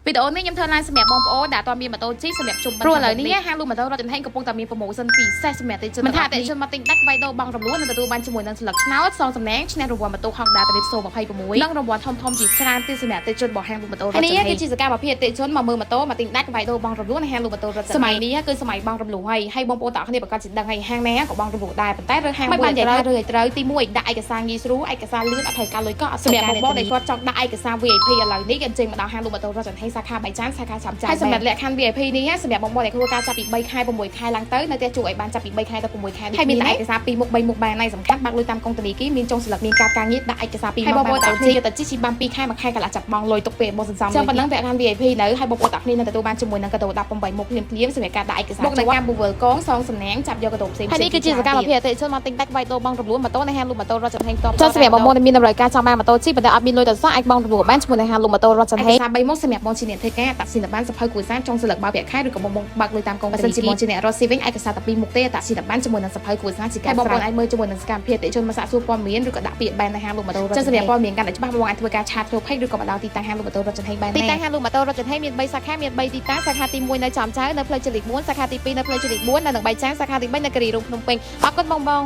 វីដេអូនេះខ្ញុំធ្វើឡើងសម្រាប់បងប្អូនដែលអត់មានម៉ូតូជិះសម្រាប់ជុំព្រោះឥឡូវនេះហាងលក់ម៉ូតូរថយន្តហេងកំពុងតែមានប្រូម៉ូសិនពិសេសសម្រាប់អតិថិជនមិនថាអតិថិជនមកទិញដាច់វាយដូរបងរំលោះនឹងទទួលបានជាមួយនឹងស្លឹកឆ្នោតសងសំណាងឈ្នះរង្វាន់ម៉ូតូ Honda Calypso 26និងរង្វាន់ធំៗជាច្រើនទៀតសម្រាប់អតិថិជនរបស់ហាងលក់ម៉ូតូរថយន្តហេងនេះគឺជាសកម្មភាពអតិថិជនមកមើលម៉ូតូមកទិញដាច់វាយដូរបងរំលោះនៅហាងលក់ម៉ូតូរថយន្តសម័យនេះគឺសម័យបងរំលោះហើយបងប្អូនទាំងអស់គ្នាប្រកាសជាដឹងហើយហាងណាក៏បងរំលោះដែរប៉ុន្តែរើសហាងមួយបានត្រូវទី1ដាក់ឯកសារងាយស្រួលឯកសារលឿនអត់ត្រូវការលុយកក់សម្រាប់បងប្អូនដែលគាត់ចង់ដាក់ឯកសារ VIP ឥឡូវនេះក៏ចេញមកដល់ហាងលក់ម៉ូតូរថយន្តហេងសាខាបៃចានសាខាចាំចាហើយសម្រាប់លក្ខខណ្ឌ VIP នេះសម្រាប់បងប្អូនដែលធ្វើការចាប់ពី3ខែ6ខែឡើងទៅនៅតែជួយឲ្យបានចាប់ពី3ខែទៅ6ខែហើយមានឯកសារ2មុខ3មុខបានហើយសំខាន់បាក់លុយតាមកុងធនាគារមានចុងស្លឹកមានការងារដាក់ឯកសារ2មុខហើយបងប្អូនទាំងគ្នាទៅជិះបាន2ខែ1ខែកន្លះចាប់បងលុយទុកពេលបងសន្សំចឹងប៉ុណ្ណឹងតែខាង VIP នៅហើយបងប្អូនទាំងគ្នានឹងទទួលបានជាមួយនឹងកាដូ18មុខភ្លាមសម្រាប់ការដាក់ឯកសារមុខនៃការ Google កងសងសំណាងចាប់យកកាដូផ្សេងហើយនេះគឺជាសកម្មភាពអតិថិជនមកទិញដាច់វាយដូរបងរំលោះម៉ូតូនៅហាងលក់ម៉ូតូរថយន្តហេងតបចុះសម្រាប់បងប្អូនដែលមានតម្រូវការចង់បានម៉ូតូជិះប៉ុន្តែអត់មានលុយទៅសោះអាចបងរំលោះបានជាមួយនឹងហាងលក់ម៉ូតូរថយន្តហេងឯកសារ3មុខសម្រាប់បងជាអ្នកធ្វើការតាក់ស៊ីនបានសភៅគួរសារចុងស្លឹកបើប្រាក់ខែឬក៏បងបាក់លុយតាមកុងបើសិនជាបងជាអ្នករត់ស៊ីវិញឯកសារតែ2មុខទេតាក់ស៊ីនបានជាមួយនឹងសភៅគួរសារជាការបងប្អូនអាចមើលជាមួយនឹងសកម្មភាពអតិថិជនមកសាកសួរព័ត៌មានឬក៏ដាក់ពាក្យបែននៅហាងលក់ម៉ូតូរថយន្តហេងសម្រាប់ព័ត៌មានកាន់តែច្បាស់បងអាចធ្វើការឆាតចូល page ឬក៏មកដល់ទីតាំងហាងលក់ម៉ូតូរថយន្តហេងបានទីតាំងហាងលក់ម៉ូតូរថយន្តហេងមាន3សាខាមាន3ទីតាំងសាខាទី1នៅចំចៅនៅផ្លូវជាតិលេខ4សាខាទី2នៅផ្លូវជាតិលេខ4នៅនឹងបៃចាងសាខាទី3នៅគិរីរម្យភ្នំពេញអរគុណបង